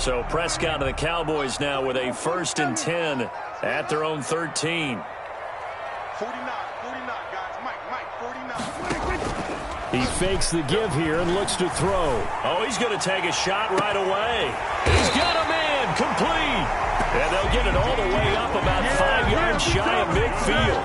So Prescott and the Cowboys now with a 1st and 10 at their own 13. 49, guys. Mike, 49. He fakes the give here and looks to throw. Oh, he's going to take a shot right away. He's got a man complete. And they'll get it all the way up about 5 yards shy of midfield.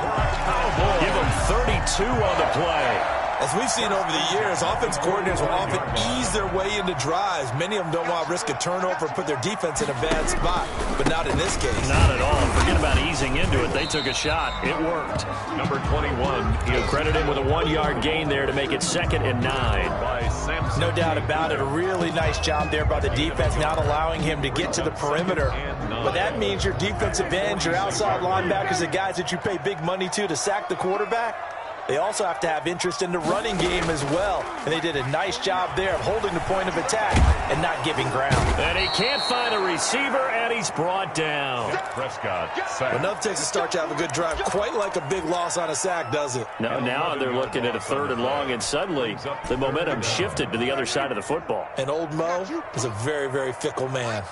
Give him 32 on the play. As we've seen over the years, offense coordinators will often ease their way into drives. Many of them don't want to risk a turnover or put their defense in a bad spot, but not in this case. Not at all. Forget about easing into it. They took a shot. It worked. Number 21. You'll credit him with a 1-yard gain there to make it 2nd and 9. No doubt about it. A really nice job there by the defense, not allowing him to get to the perimeter. But that means your defensive ends, your outside linebackers, the guys that you pay big money to sack the quarterback, they also have to have interest in the running game as well. And they did a nice job there of holding the point of attack and not giving ground. And he can't find a receiver, and he's brought down. Prescott. Enough takes a start to have a good drive. Quite like a big loss on a sack, does it? No, now they're looking at a 3rd and long, and suddenly the momentum shifted to the other side of the football. And old Mo is a very, very fickle man.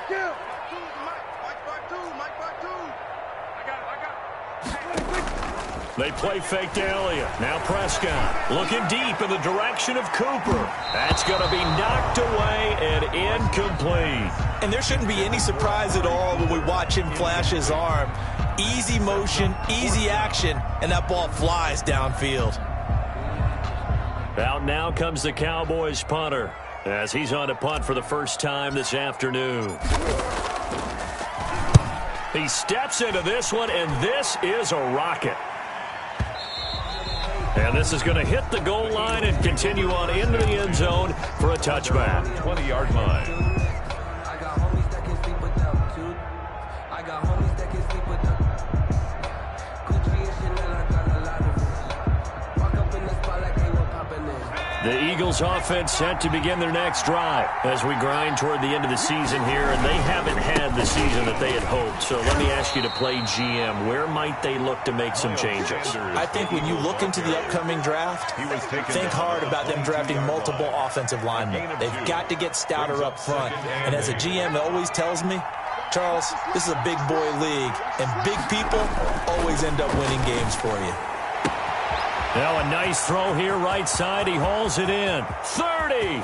Kill. They play fake to Elliott. Now Prescott looking deep in the direction of Cooper. That's going to be knocked away and incomplete. And there shouldn't be any surprise at all when we watch him flash his arm. Easy motion, easy action, and that ball flies downfield. Out now comes the Cowboys punter as he's on to punt for the first time this afternoon. He steps into this one, and this is a rocket. And this is going to hit the goal line and continue on into the end zone for a touchback. 20-yard line. I got homies that can sleep without two. I got homies that can sleep without Gucci and Chanel. I got a lot of it. Walk up in the spot like they were popping in. The Eagles offense set to begin their next drive as we grind toward the end of the season here, and they haven't had the season that they had hoped. So let me ask you to play GM. Where might they look to make some changes? I think when you look into the upcoming draft, think hard about them drafting multiple offensive linemen. They've got to get stouter up front. And as a GM that always tells me, Charles, this is a big boy league, and big people always end up winning games for you. Now a nice throw here right side. He hauls it in. 30,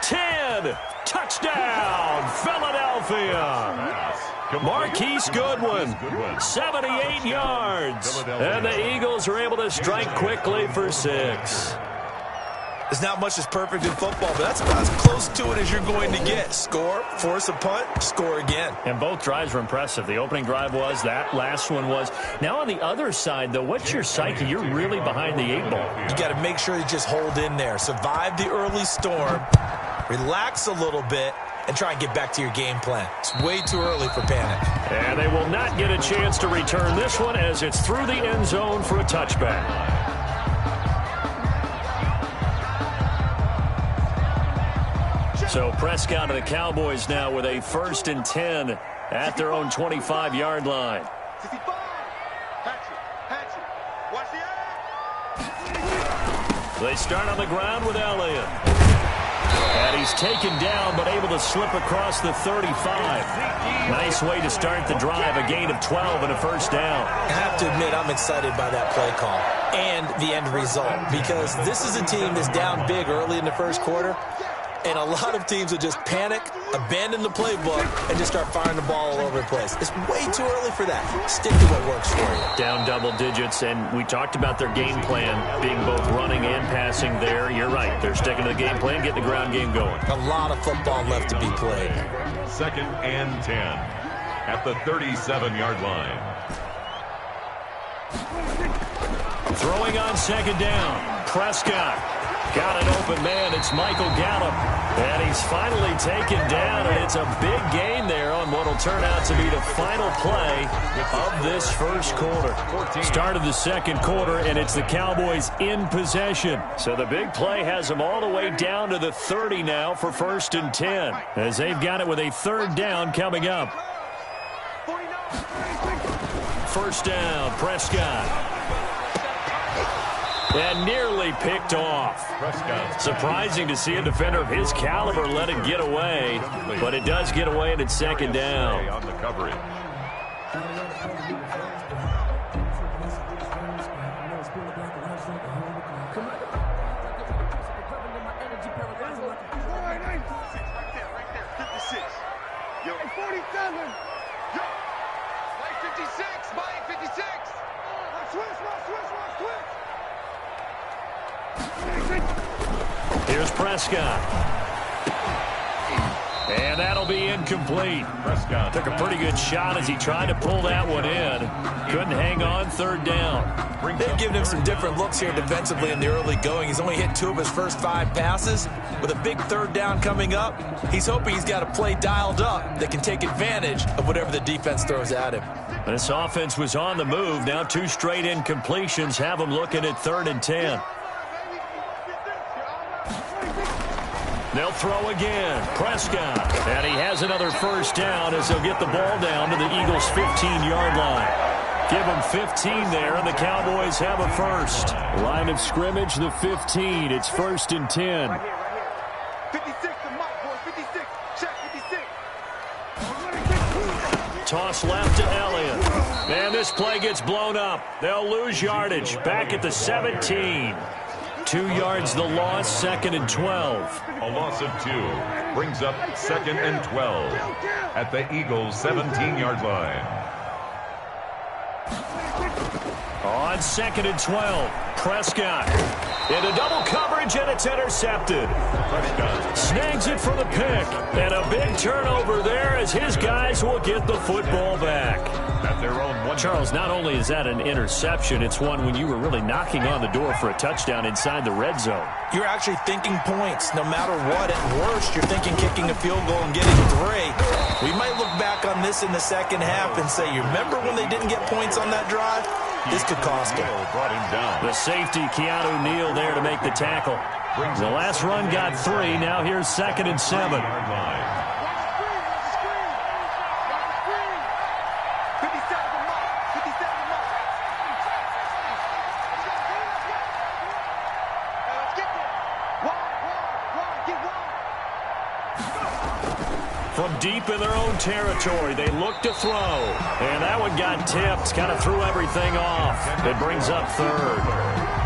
10, touchdown, Philadelphia. Marquise Goodwin, 78 yards. And the Eagles are able to strike quickly for 6. There's not much that's perfect in football, but that's about as close to it as you're going to get. Score, force a punt, score again. And both drives were impressive. The opening drive was, that last one was. Now on the other side, though, what's your psyche? You're really behind the 8 ball. You got to make sure you just hold in there. Survive the early storm, relax a little bit, and try and get back to your game plan. It's way too early for panic. And they will not get a chance to return this one as it's through the end zone for a touchback. So Prescott and the Cowboys now with a 1st and 10 at their own 25-yard line. They start on the ground with Elliott. And he's taken down but able to slip across the 35. Nice way to start the drive, a gain of 12 and a first down. I have to admit I'm excited by that play call and the end result, because this is a team that's down big early in the first quarter. And a lot of teams will just panic, abandon the playbook, and just start firing the ball all over the place. It's way too early for that. Stick to what works for you. Down double digits, and we talked about their game plan being both running and passing there. You're right. They're sticking to the game plan, getting the ground game going. A lot of football left to be played. 2nd and 10 at the 37-yard line. Throwing on 2nd down. Prescott. Got an open man. It's Michael Gallup. And he's finally taken down, and it's a big gain there on what will turn out to be the final play of this first quarter. Start of the second quarter, and it's the Cowboys in possession. So the big play has them all the way down to the 30 now for 1st and 10, as they've got it with a 3rd down coming up. 1st down, Prescott. And nearly picked off. Surprising to see a defender of his caliber let it get away, but it does get away and it's second down. On the coverage. Right there, 56. Yo, 47. Yo, Mike 56, Mike 56. Switch. Here's Prescott. And that'll be incomplete. Prescott took a pretty good shot as he tried to pull that one in. Couldn't hang on, third down. They've given him some different looks here defensively in the early going. He's only hit 2 of his first 5 passes. With a big third down coming up, he's hoping he's got a play dialed up that can take advantage of whatever the defense throws at him. This offense was on the move. Now 2 straight incompletions have them looking at 3rd and 10. They'll throw again. Prescott. And he has another first down as they'll get the ball down to the Eagles' 15-yard line. Give them 15 there, and the Cowboys have a first. Line of scrimmage, the 15. It's 1st and 10. Right here. 56 to Mike, boys. 56. Check 56. Toss left to Elliott. And this play gets blown up. They'll lose yardage. Back at the 17. 2 yards the loss, 2nd and 12. A loss of 2 brings up 2nd and 12 at the Eagles' 17-yard line. On 2nd and 12, Prescott into double coverage, and it's intercepted. Snags it for the pick, and a big turnover there as his guys will get the football back. At their own 1. Charles, not only is that an interception, it's one when you were really knocking on the door for a touchdown inside the red zone. You're actually thinking points no matter what. At worst, you're thinking kicking a field goal and getting 3. We might look back on this in the second half and say, you remember when they didn't get points on that drive? This could cost them. Brought him down. The safety, Keanu Neal, there to make the tackle. The last run got 3. Now here's 2nd and 7. From deep in their own territory, they look to throw. And that one got tipped, kind of threw everything off. It brings up 3rd.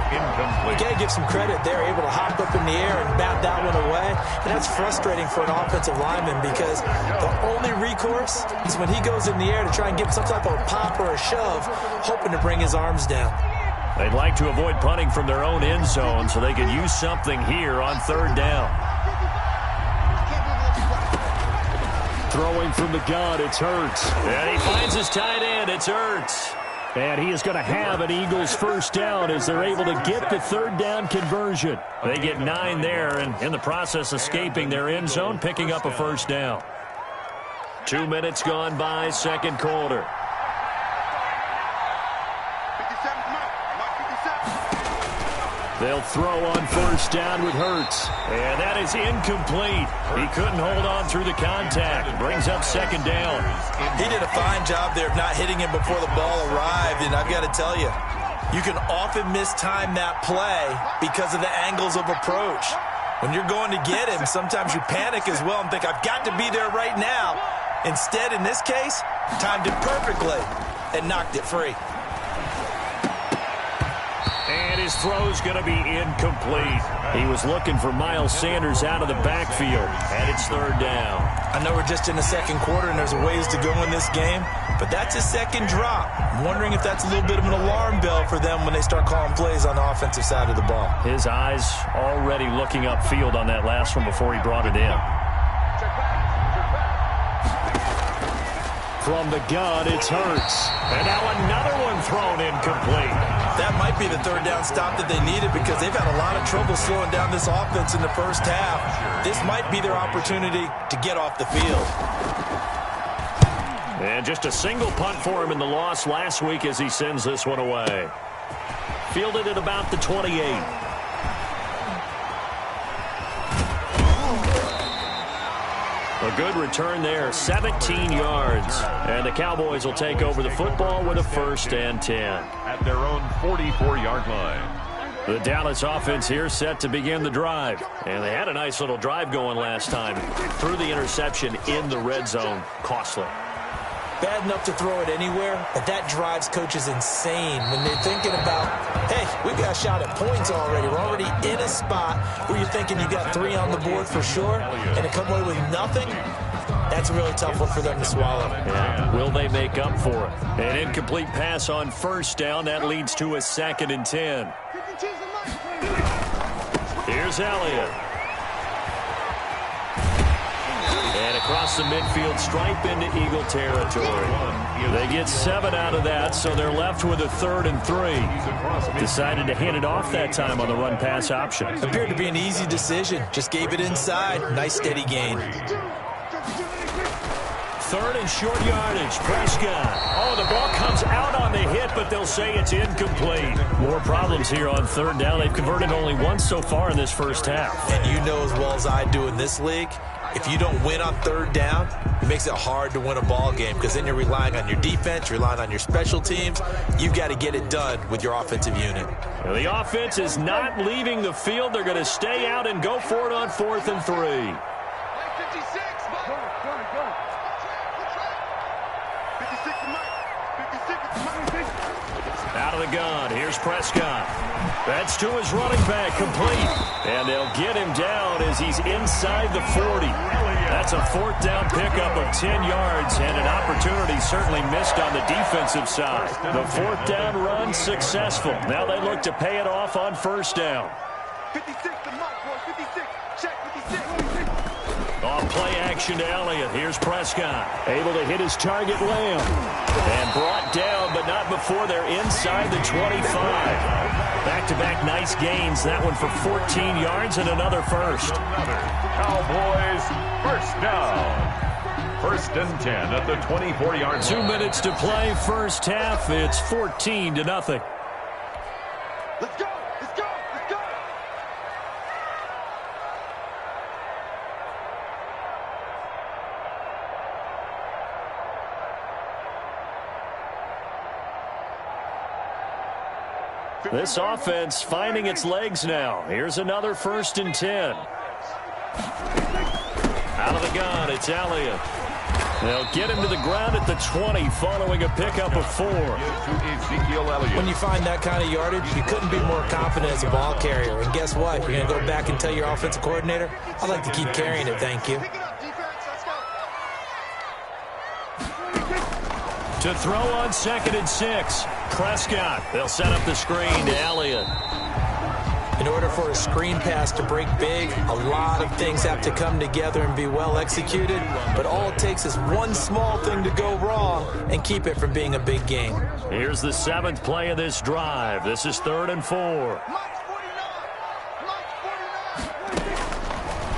Incomplete. You got to give some credit there, able to hop up in the air and bat that one away. And that's frustrating for an offensive lineman because the only recourse is when he goes in the air to try and get some type of a pop or a shove, hoping to bring his arms down. They'd like to avoid punting from their own end zone so they could use something here on 3rd down. Throwing from the gun, it's Hurts. And he finds his tight end, it's Hurts. And he is going to have an Eagles first down as they're able to get the 3rd down conversion. They get 9 there, and in the process escaping their end zone, picking up a first down. 2 minutes gone by, 2nd quarter. 57 Mike. Mike 57. They'll throw on first down with Hurts. And that is incomplete. He couldn't hold on through the contact. Brings up 2nd down. He did a fine job there of not hitting him before the ball arrived. And I've got to tell you, you can often mistime that play because of the angles of approach. When you're going to get him, sometimes you panic as well and think, I've got to be there right now. Instead, in this case, timed it perfectly and knocked it free. And his throw's going to be incomplete. He was looking for Miles Sanders out of the backfield, and it's 3rd down. I know we're just in the 2nd quarter and there's a ways to go in this game, but that's his 2nd drop. I'm wondering if that's a little bit of an alarm bell for them when they start calling plays on the offensive side of the ball. His eyes already looking upfield on that last one before he brought it in. From the gun, it's Hurts. And now another one thrown incomplete. That might be the 3rd down stop that they needed because they've had a lot of trouble slowing down this offense in the first half. This might be their opportunity to get off the field. And just a single punt for him in the loss last week as he sends this one away. Fielded at about the 28. A good return there, 17 yards. And the Cowboys will take over the football with a 1st and 10. At their own 44-yard line. The Dallas offense here set to begin the drive. And they had a nice little drive going last time. Threw the interception in the red zone. Costly. Bad enough to throw it anywhere, but that drives coaches insane when they're thinking about, hey, we got a shot at points already. We're already in a spot where you're thinking you got 3 on the board for sure, and to come away with nothing, that's a really tough one for them to swallow. Yeah. Will they make up for it? An incomplete pass on first down. That leads to a 2nd and 10. Here's Elliott. And across the midfield stripe into Eagle territory. They get 7 out of that, so they're left with a 3rd and 3. Decided to hand it off that time on the run-pass option. Appeared to be an easy decision. Just gave it inside. Nice steady gain. 3rd and short yardage. Prescott. Oh, the ball comes out on the hit, but they'll say it's incomplete. More problems here on 3rd down. They've converted only once so far in this first half. And you know as well as I do in this league, if you don't win on 3rd down, it makes it hard to win a ball game because then you're relying on your defense, you're relying on your special teams. You've got to get it done with your offensive unit. Well, the offense is not leaving the field. They're going to stay out and go for it on 4th and 3. Out of the gun. Here's Prescott. That's to his running back, complete. And they'll get him down as he's inside the 40. That's a 4th down pickup of 10 yards and an opportunity certainly missed on the defensive side. The 4th down run successful. Now they look to pay it off on 1st down. 56 to Mike, boys. 56. Check 56. Off play action to Elliott. Here's Prescott. Able to hit his target, Lamb. And brought down, but not before they're inside the 25. Back-to-back nice gains. That one for 14 yards and another first. Cowboys, first down. 1st and 10 at the 24-yard line. 2 minutes to play, first half. It's 14-0. Let's go. Let's go. Let's go. This offense finding its legs now. Here's another 1st and 10. Out of the gun, it's Elliott. They'll get him to the ground at the 20 following a pickup of 4. When you find that kind of yardage, you couldn't be more confident as a ball carrier. And guess what? You're going to go back and tell your offensive coordinator, I'd like to keep carrying it, thank you. To throw on 2nd and 6. Prescott. They'll set up the screen to Elliott. In order for a screen pass to break big, a lot of things have to come together and be well executed. But all it takes is one small thing to go wrong and keep it from being a big game. Here's the 7th play of this drive. This is 3rd and 4.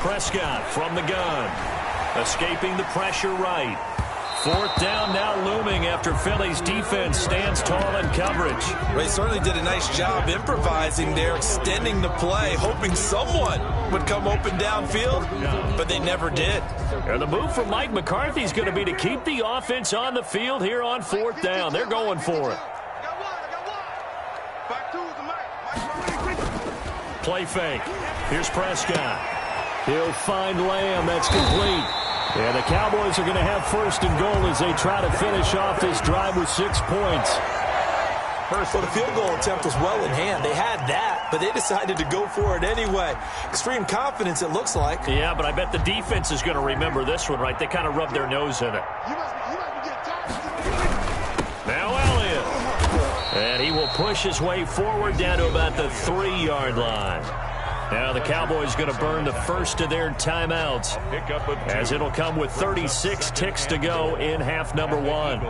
Prescott from the gun. Escaping the pressure right. 4th down now looming after Philly's defense stands tall in coverage. They certainly did a nice job improvising there, extending the play, hoping someone would come open downfield, but they never did. And the move from Mike McCarthy is going to be to keep the offense on the field here on 4th down. They're going for it. Play fake. Here's Prescott. He'll find Lamb. That's complete. And the Cowboys are going to have 1st and goal as they try to finish off this drive with 6 points. Well, the field goal attempt was well in hand. They had that, but they decided to go for it anyway. Extreme confidence, it looks like. Yeah, but I bet the defense is going to remember this one, right? They kind of rubbed their nose in it. Now Elliott. And he will push his way forward down to about the 3-yard line. Now the Cowboys going to burn the first of their timeouts as it'll come with 36 ticks to go in half number 1.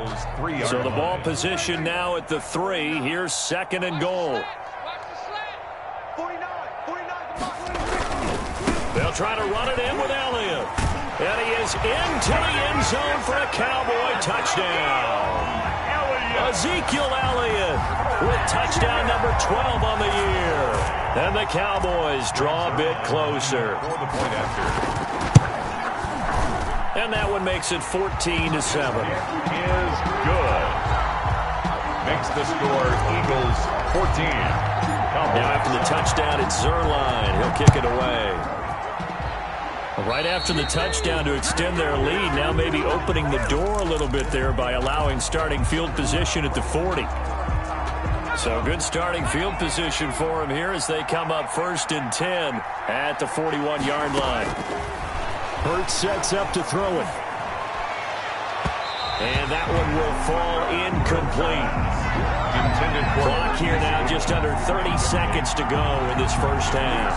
So the ball position now at the 3. Here's 2nd and goal. They'll try to run it in with Elliott. And he is into the end zone for a Cowboy touchdown. Ezekiel Elliott with touchdown number 12 on the year. And the Cowboys draw a bit closer. And that one makes it 14-7. Is good. Makes the score Eagles 14. Now after the touchdown, it's Zerline. He'll kick it away. Right after the touchdown to extend their lead, now maybe opening the door a little bit there by allowing starting field position at the 40. So good starting field position for them here as they come up 1st and 10 at the 41-yard line. Hurts sets up to throw it. And that one will fall incomplete. Clock here now, just under 30 seconds to go in this first half.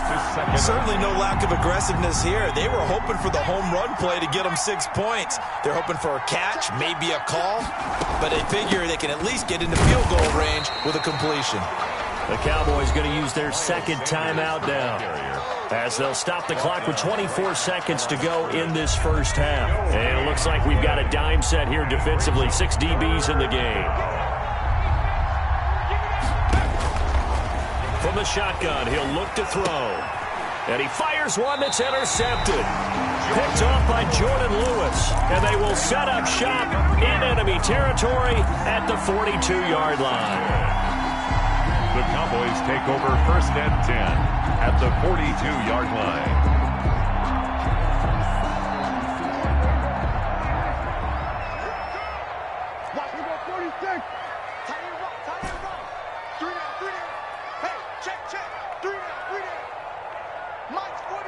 Certainly no lack of aggressiveness here. They were hoping for the home run play to get them 6 points. They're hoping for a catch, maybe a call, but they figure they can at least get into field goal range with a completion. The Cowboys going to use their second timeout now, as they'll stop the clock with 24 seconds to go in this first half. And it looks like we've got a dime set here defensively. 6 DBs in the game. From the shotgun, he'll look to throw. And he fires one that's intercepted. Picked off by Jordan Lewis. And they will set up shop in enemy territory at the 42-yard line. The Cowboys take over 1st and 10 at the 42-yard line. Watch me go 46. Tight end right, tight end right. 3 down, 3 down. Hey, check, check. 3 down, 3 down. Mike's 49.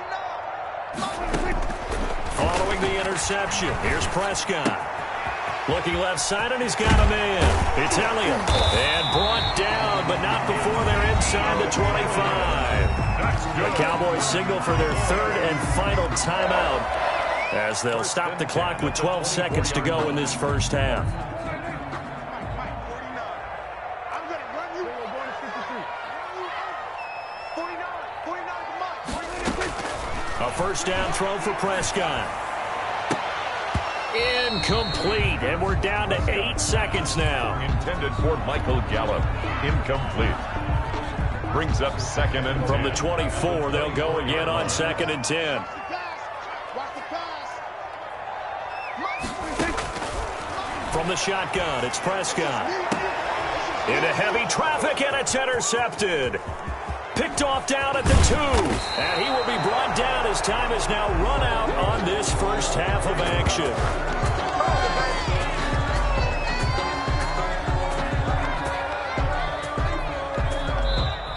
Following the interception, here's Prescott. Looking left side, and he's got a man. It's Elliott. And brought down, but not before they're inside the 25. The Cowboys signal for their 3rd and final timeout as they'll stop the clock with 12 seconds to go in this first half. I'm going to run you. We're going to 53. 49 to Mike. A first down throw for Prescott. Incomplete, and we're down to 8 seconds now. Intended for Michael Gallup. Incomplete. Brings up 2nd and 10. From the 24, they'll go again on 2nd and 10. Watch the pass. From the shotgun, it's Prescott. Into heavy traffic, and it's intercepted. Picked off down at the 2. And he will be brought down as time is now run out on this first half of action.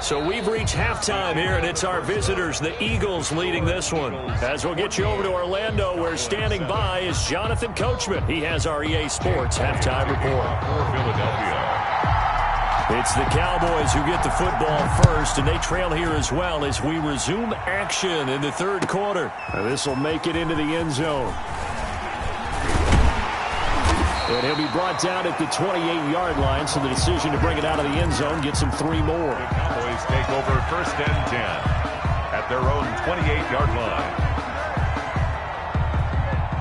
So we've reached halftime here, and it's our visitors, the Eagles, leading this one. As we'll get you over to Orlando, where standing by is Jonathan Coachman. He has our EA Sports halftime report. For Philadelphia. It's the Cowboys who get the football first, and they trail here as well as we resume action in the 3rd quarter. This will make it into the end zone. And he'll be brought down at the 28-yard line, so the decision to bring it out of the end zone gets him 3 more. The Cowboys take over 1st and 10 at their own 28-yard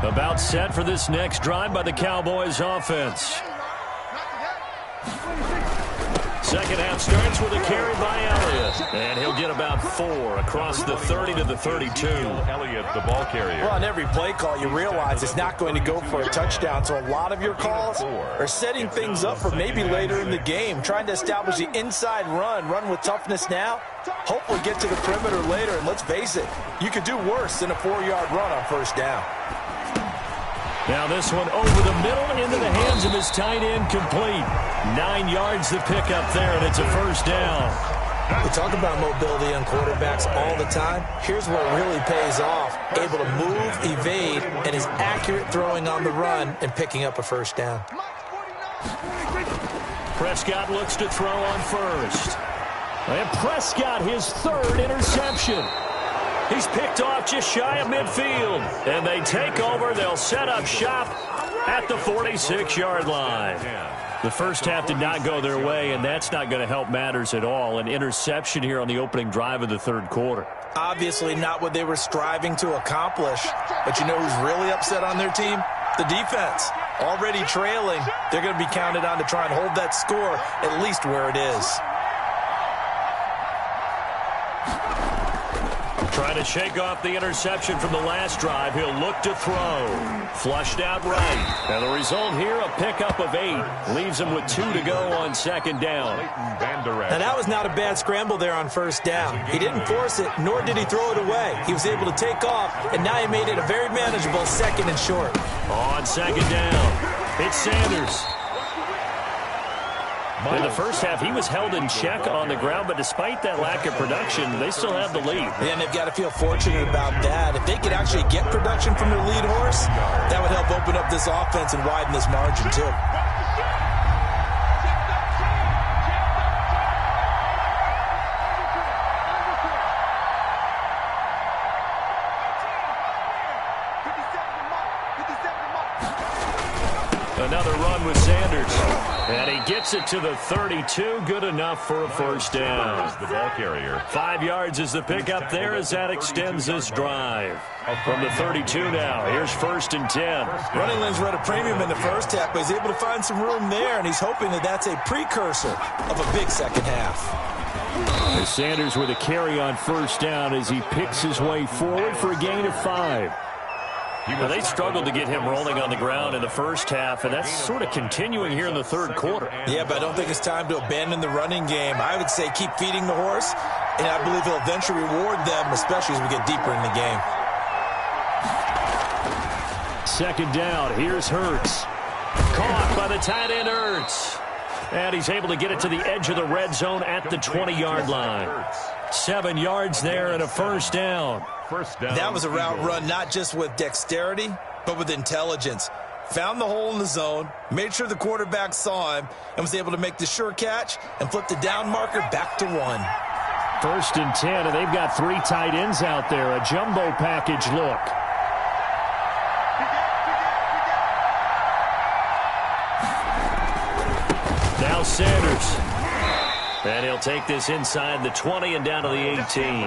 line. About set for this next drive by the Cowboys offense. Second half starts with a carry by Elliott. And he'll get about 4 across the 30 to the 32. Elliott, the ball carrier. Well, on every play call, you realize it's not going to go for a touchdown. So a lot of your calls are setting things up for maybe later in the game, trying to establish the inside run with toughness now. Hopefully get to the perimeter later. And let's face it, you could do worse than a 4-yard run on 1st down. Now this one over the middle into the hands of his tight end, complete. 9 yards the pick up there, and it's a first down. We talk about mobility on quarterbacks all the time. Here's where it really pays off. Able to move, evade, and is accurate throwing on the run and picking up a first down. Prescott looks to throw on first. And Prescott, his 3rd interception. He's picked off just shy of midfield. And they take over. They'll set up shop at the 46-yard line. The first half did not go their way, and that's not going to help matters at all. An interception here on the opening drive of the 3rd quarter. Obviously not what they were striving to accomplish. But you know who's really upset on their team? The defense. Already trailing. They're going to be counted on to try and hold that score at least where it is. Trying to shake off the interception from the last drive. He'll look to throw. Flushed out right. And the result here, a pickup of 8. Leaves him with 2 to go on second down. Now, that was not a bad scramble there on first down. He didn't force it, nor did he throw it away. He was able to take off, and now he made it a very manageable second and short. On second down, it's Sanders. In the first half, he was held in check on the ground, but despite that lack of production, they still have the lead. And they've got to feel fortunate about that. If they could actually get production from their lead horse, that would help open up this offense and widen this margin, too. Another run with Sanders. And he gets it to the 32. Good enough for a first down. The ball carrier. 5 yards is the pickup there as that extends this drive. From the 32 now, here's 1st and 10. Running lanes were at a premium in the first half, but he's able to find some room there, and he's hoping that that's a precursor of a big second half. As Sanders with a carry on first down as he picks his way forward for a gain of 5. Well, they struggled to get him rolling on the ground in the first half, and that's sort of continuing here in the third quarter. Yeah, but I don't think it's time to abandon the running game. I would say keep feeding the horse, and I believe he'll eventually reward them, especially as we get deeper in the game. Second down, here's Hurts. Caught by the tight end Hurts. And he's able to get it to the edge of the red zone at the 20-yard line. 7 yards there and a first down. That was a route run not just with dexterity, but with intelligence. Found the hole in the zone, made sure the quarterback saw him, and was able to make the sure catch and flip the down marker back to 1. 1st and 10, and they've got 3 tight ends out there. A jumbo package look. Now Sanders. And he'll take this inside the 20 and down to the 18.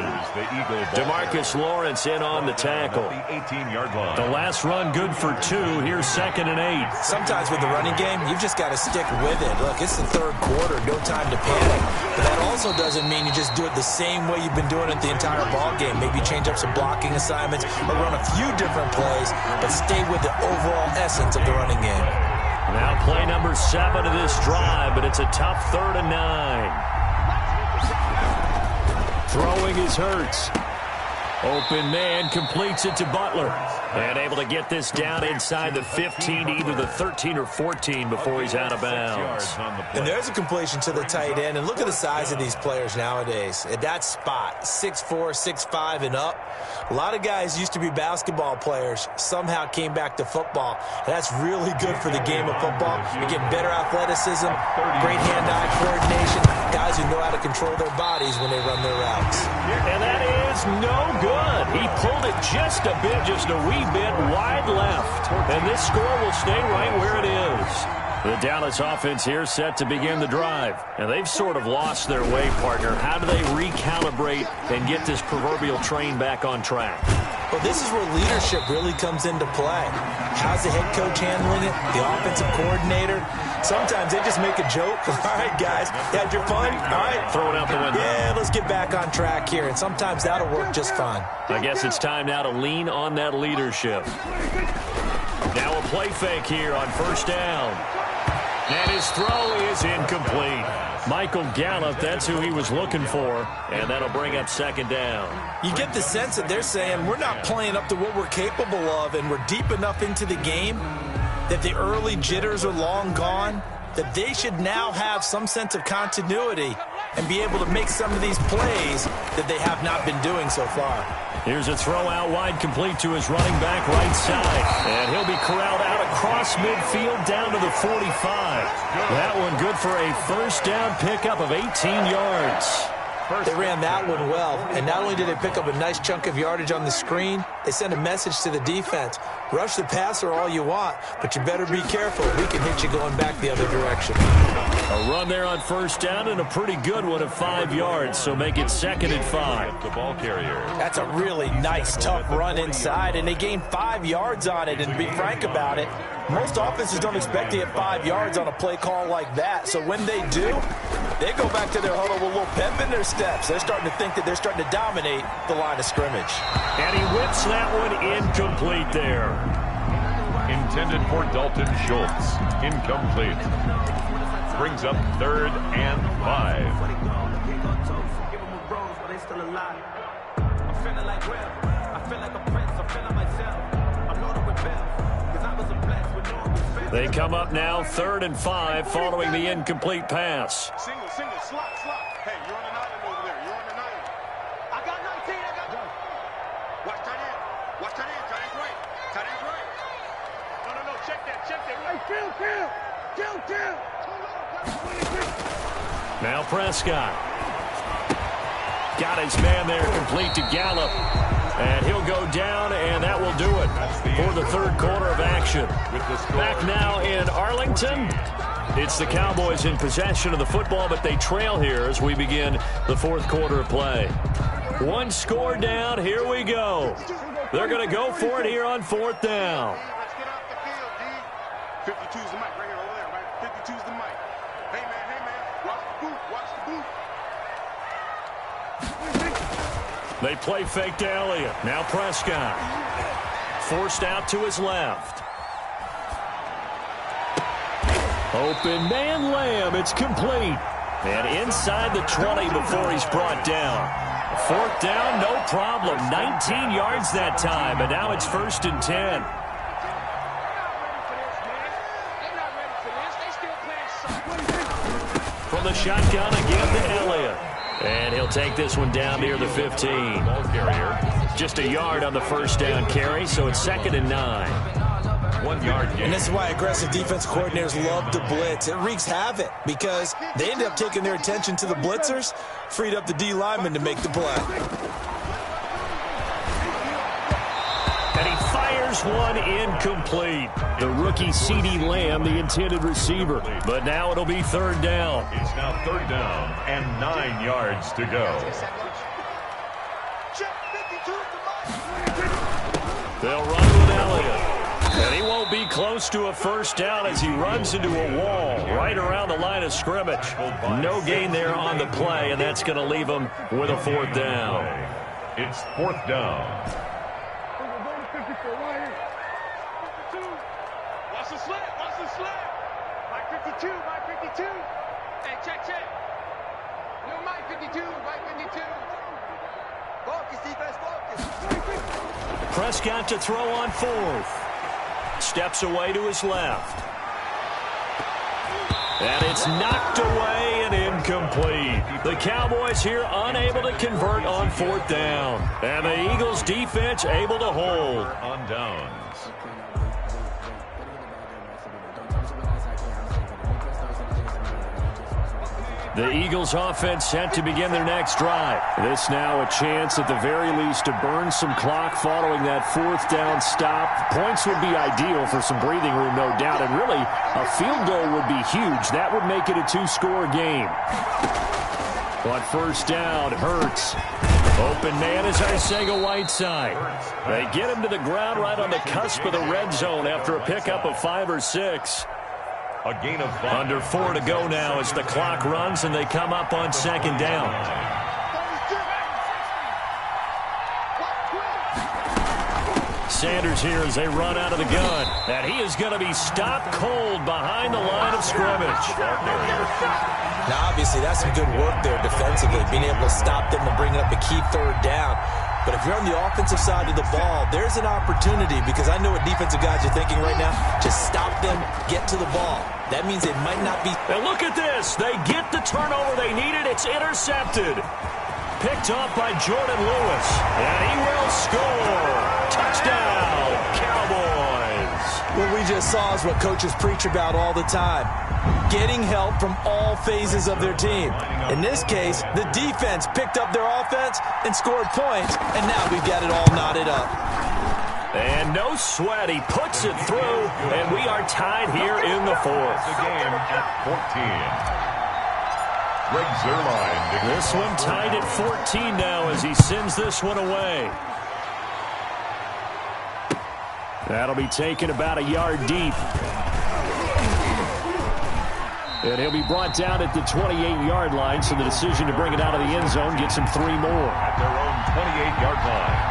DeMarcus Lawrence in on the tackle. The last run good for 2. Here's 2nd and 8. Sometimes with the running game, you've just got to stick with it. Look, it's the third quarter. No time to panic. But that also doesn't mean you just do it the same way you've been doing it the entire ball game. Maybe change up some blocking assignments or run a few different plays, but stay with the overall essence of the running game. Now play number 7 of this drive, but it's a tough 3rd and 9. Throwing is Hurts. Open man completes it to Butler. And able to get this down inside the 15 to either the 13 or 14 before he's out of bounds. And there's a completion to the tight end. And look at the size of these players nowadays. At that spot, 6'4", 6'5", and up. A lot of guys used to be basketball players. Somehow came back to football. And that's really good for the game of football. You get better athleticism, great hand-eye coordination, guys who know how to control their bodies when they run their routes. And that is no good. He pulled it just a bit, just a wee bit wide left. And this score will stay right where it is. The Dallas offense here set to begin the drive. And they've sort of lost their way, partner. How do they recalibrate and get this proverbial train back on track? Well, this is where leadership really comes into play. How's the head coach handling it? The offensive coordinator? Sometimes they just make a joke. All right, guys, had your fun? All right. Throw it out the window. Yeah, let's get back on track here. And sometimes that'll work just fine. I guess it's time now to lean on that leadership. Now a play fake here on first down. And his throw is incomplete. Michael Gallup, that's who he was looking for. And that'll bring up second down. You get the sense that they're saying we're not playing up to what we're capable of, and we're deep enough into the game that the early jitters are long gone, that they should now have some sense of continuity and be able to make some of these plays that they have not been doing so far. Here's a throw out wide, complete to his running back right side. And he'll be corralled out across midfield down to the 45. That one good for a first down pickup of 18 yards. They ran that one well, and not only did they pick up a nice chunk of yardage on the screen, they sent a message to the defense. Rush the passer all you want, but you better be careful. We can hit you going back the other direction. A run there on first down and a pretty good one of 5 yards, so make it 2nd and 5. The ball carrier. That's a really nice, tough run inside, and they gained 5 yards on it, and to be frank about it, Most offenses don't expect to get 5 yards on a play call like that. So when they do, they go back to their huddle with a little pep in their steps. They're starting to think that they're starting to dominate the line of scrimmage. And he whips that one incomplete there. Intended for Dalton Schultz. Incomplete. Brings up 3rd and 5. They come up now 3rd and 5 following the incomplete pass. Single, slot. Hey, you're on an island over there. You're on an island. I got 19. I got. Watch tight end. Tight end's right. No. Check that. Hey, kill. Now Prescott. Got his man there, complete to Gallup. And he'll go down, and that will do it for the 3rd quarter of action. Back now in Arlington. It's the Cowboys in possession of the football, but they trail here as we begin the 4th quarter of play. 1 score down. Here we go. They're going to go for it here on 4th down. Let's get off the field, D. 52's the mic right here, over there, right? 52's the mic. Hey, man. Watch the boot. They play fake to Elliott. Now Prescott. Forced out to his left. Open man Lamb. It's complete. And inside the 20 before he's brought down. 4th down, no problem. 19 yards that time. And now it's 1st and 10. From the shotgun again to Elliott. And he'll take this one down near the 15. Ball carrier. Just a yard on the 1st down carry, so it's 2nd and 9. 1 yard gain. And this is why aggressive defense coordinators love to blitz. It wreaks havoc because they end up taking their attention to the blitzers, freed up the D lineman to make the play. And he fires one incomplete. The rookie C.D. Lamb, the intended receiver. But now it'll be 3rd down. It's now 3rd down and 9 yards to go. They'll run with Elliott. And he won't be close to a 1st down as he runs into a wall right around the line of scrimmage. No gain there on the play, and that's going to leave him with a 4th down. It's 4th down. Watch the slant. Mike 52. Hey, check. New Mike 52. Focus, defense, focus. Prescott to throw on 4th. Steps away to his left. And it's knocked away and incomplete. The Cowboys here unable to convert on 4th down. And the Eagles defense able to hold. On downs. The Eagles offense set to begin their next drive. This now a chance at the very least to burn some clock following that 4th down stop. Points would be ideal for some breathing room, no doubt. And really, a field goal would be huge. That would make it a 2-score game. But 1st down hurts. Open man is Arcega-Whiteside. They get him to the ground right on the cusp of the red zone after a pickup of 5 or 6. A gain of 5. Under 4 to go now as the clock runs and they come up on 2nd down. Sanders here as they run out of the gun. And he is going to be stopped cold behind the line of scrimmage. Now, obviously, that's some good work there defensively, being able to stop them and bring up a key 3rd down. But if you're on the offensive side of the ball, there's an opportunity because I know what defensive guys are thinking right now. Just stop them, get to the ball. That means it might not be. And look at this. They get the turnover they needed. It's intercepted. Picked off by Jordan Lewis. And he will score. Touchdown, Cowboys. What we just saw is what coaches preach about all the time. Getting help from all phases of their team. In this case, the defense picked up their offense and scored points, and now we've got it all knotted up. And no sweat. He puts it through, and we are tied here in the 4th. The game at 14. Greg Zuerlein. This one tied at 14 now as he sends this one away. That'll be taken about a yard deep. And he'll be brought down at the 28-yard line, so the decision to bring it out of the end zone gets him 3 more. At their own 28-yard line.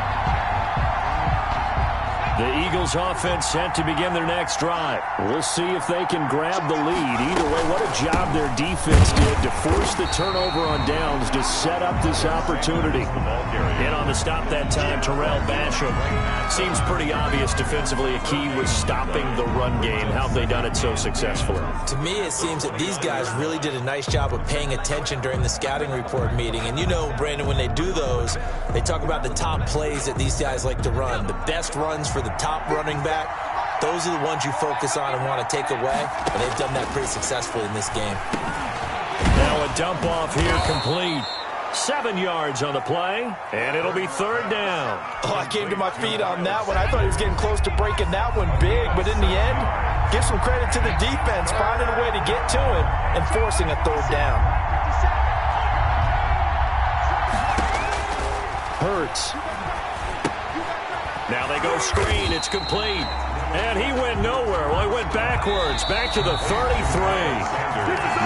The Eagles offense set to begin their next drive. We'll see if they can grab the lead. Either way, what a job their defense did to force the turnover on downs to set up this opportunity. And on the stop that time, Terrell Basham. Seems pretty obvious defensively a key was stopping the run game. How have they done it so successfully? To me, it seems that these guys really did a nice job of paying attention during the scouting report meeting. And you know, Brandon, when they do those, they talk about the top plays that these guys like to run. The best runs for the top running back, those are the ones you focus on and want to take away. And they've done that pretty successfully in this game. Now a dump off here complete. 7 yards on the play, and it'll be 3rd down. Oh, I came to my feet on that one. I thought he was getting close to breaking that one big, but in the end, give some credit to the defense, finding a way to get to him and forcing a 3rd down. Hurts. Now they go screen. It's complete. And he went nowhere. Well, he went backwards, back to the 33.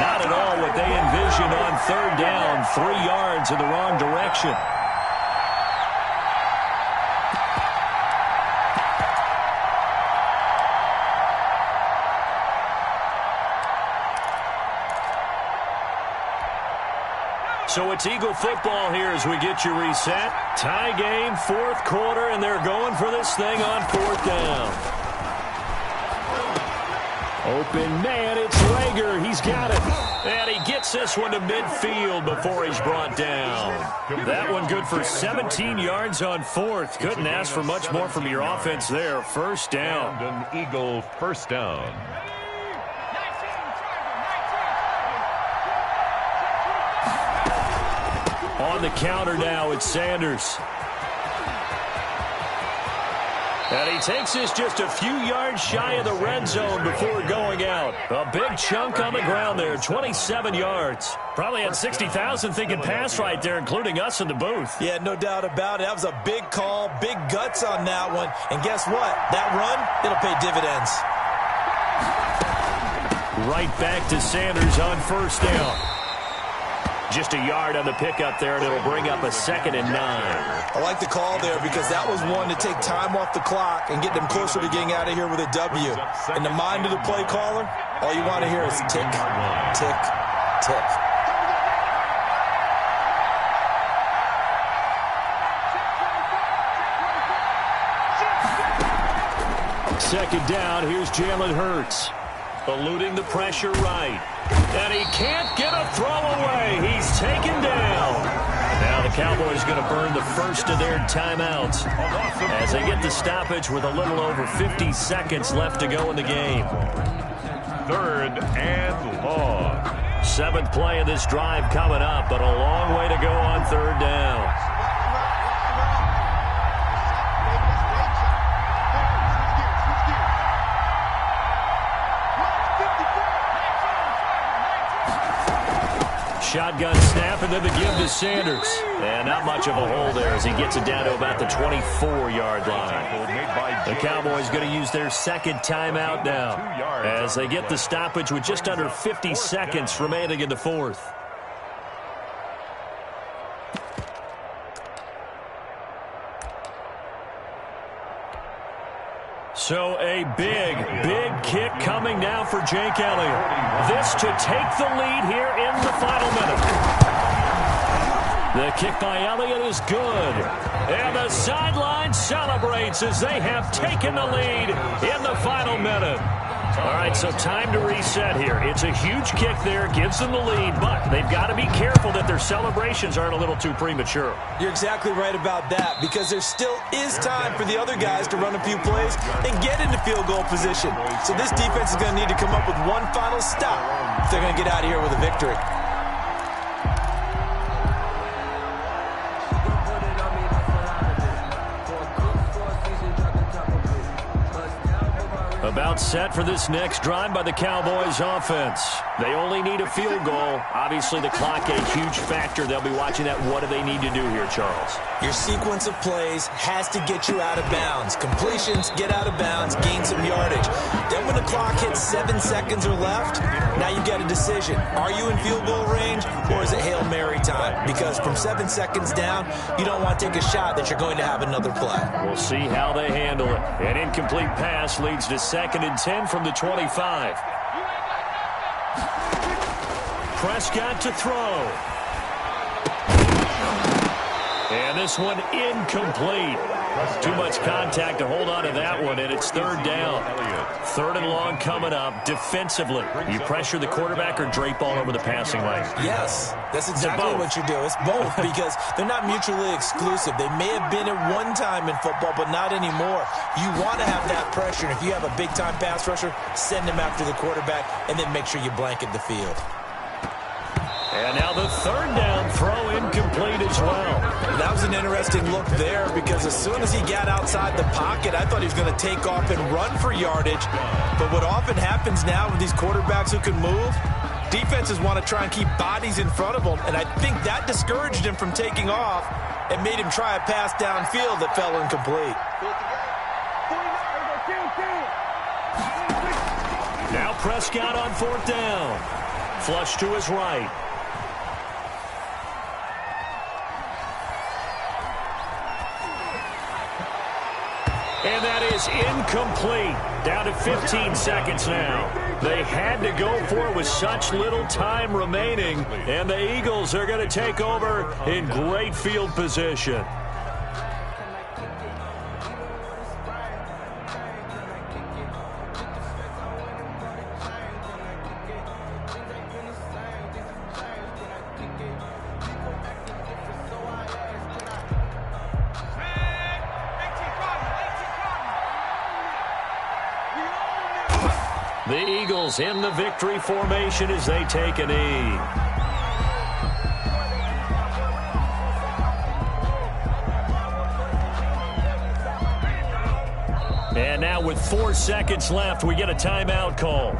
Not at all what they envisioned on 3rd down. 3 yards in the wrong direction. So it's Eagle football here as we get you reset. Tie game, 4th quarter, and they're going for this thing on 4th down. Open man, it's Rager. He's got it. And he gets this one to midfield before he's brought down. That one good for 17 yards on 4th. Couldn't ask for much more from your offense there. 1st down. And an Eagle 1st down. On the counter now, it's Sanders. And he takes this just a few yards shy of the red zone before going out. A big chunk on the ground there, 27 yards. Probably had 60,000 thinking pass right there, including us in the booth. Yeah, no doubt about it. That was a big call, big guts on that one. And guess what? That run, it'll pay dividends. Right back to Sanders on 1st down. Just a yard on the pickup there, and it'll bring up a 2nd and 9. I like the call there because that was one to take time off the clock and get them closer to getting out of here with a W. In the mind of the play caller, all you want to hear is tick, tick, tick. Second down, here's Jalen Hurts. Eluding the pressure right. And he can't get a throw away. He's taken down. Now the Cowboys going to burn the first of their timeouts as they get the stoppage with a little over 50 seconds left to go in the game. 3rd and long. 7th play of this drive coming up, but a long way to go on 3rd down. Shotgun snap, and then the give to Sanders. And not much of a hole there as he gets it down to about the 24-yard line. The Cowboys going to use their 2nd timeout now as they get the stoppage with just under 50 seconds remaining in the 4th. So a big, big kick coming now for Jake Elliott. This to take the lead here in the final minute. The kick by Elliott is good. And the sideline celebrates as they have taken the lead in the final minute. All right, so time to reset here. It's a huge kick there, gives them the lead, but they've got to be careful that their celebrations aren't a little too premature. You're exactly right about that because there still is time for the other guys to run a few plays and get into field goal position. So this defense is going to need to come up with one final stop if they're going to get out of here with a victory. About It's set for this next drive by the Cowboys offense. They only need a field goal. Obviously, the clock a huge factor. They'll be watching that. What do they need to do here, Charles? Your sequence of plays has to get you out of bounds. Completions, get out of bounds, gain some yardage. Then when the clock hits 7 seconds or left, now you've got a decision. Are you in field goal range, or is it Hail Mary time? Because from 7 seconds down, you don't want to take a shot that you're going to have another play. We'll see how they handle it. An incomplete pass leads to 2nd and 10 from the 25. Prescott to throw. And this one incomplete. Too much contact to hold on to that one, and it's 3rd down. 3rd and long coming up. Defensively, you pressure the quarterback or drape all over the passing lane? Yes, that's exactly what you do. It's both because they're not mutually exclusive. They may have been at one time in football, but not anymore. You want to have that pressure, and if you have a big-time pass rusher, send him after the quarterback, and then make sure you blanket the field. And now the 3rd down throw incomplete as well. That was an interesting look there because as soon as he got outside the pocket, I thought he was going to take off and run for yardage. But what often happens now with these quarterbacks who can move, defenses want to try and keep bodies in front of them, and I think that discouraged him from taking off and made him try a pass downfield that fell incomplete. Now Prescott on 4th down. Flush to his right. And that is incomplete. Down to 15 seconds now. They had to go for it with such little time remaining. And the Eagles are going to take over in great field position. The Eagles in the victory formation as they take a knee. And now with 4 seconds left, we get a timeout call.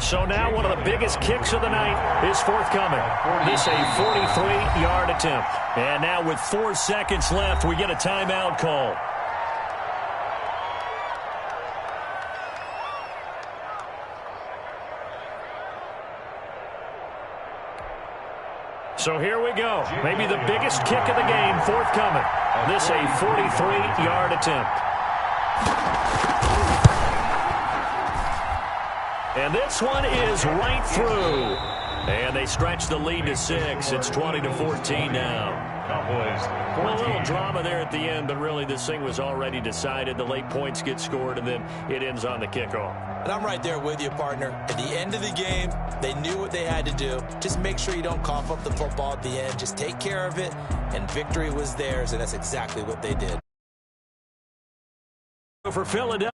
So now one of the biggest kicks of the night is forthcoming. This a 43-yard attempt. And now with 4 seconds left, we get a timeout call. So here we go. Maybe the biggest kick of the game forthcoming. This a 43-yard attempt. And this one is right through. And they stretch the lead to 6. It's 20-14 now. Well, a little drama there at the end, but really this thing was already decided. The late points get scored, and then it ends on the kickoff. And I'm right there with you, partner. At the end of the game, they knew what they had to do. Just make sure you don't cough up the football at the end. Just take care of it, and victory was theirs, and that's exactly what they did. For Philadelphia.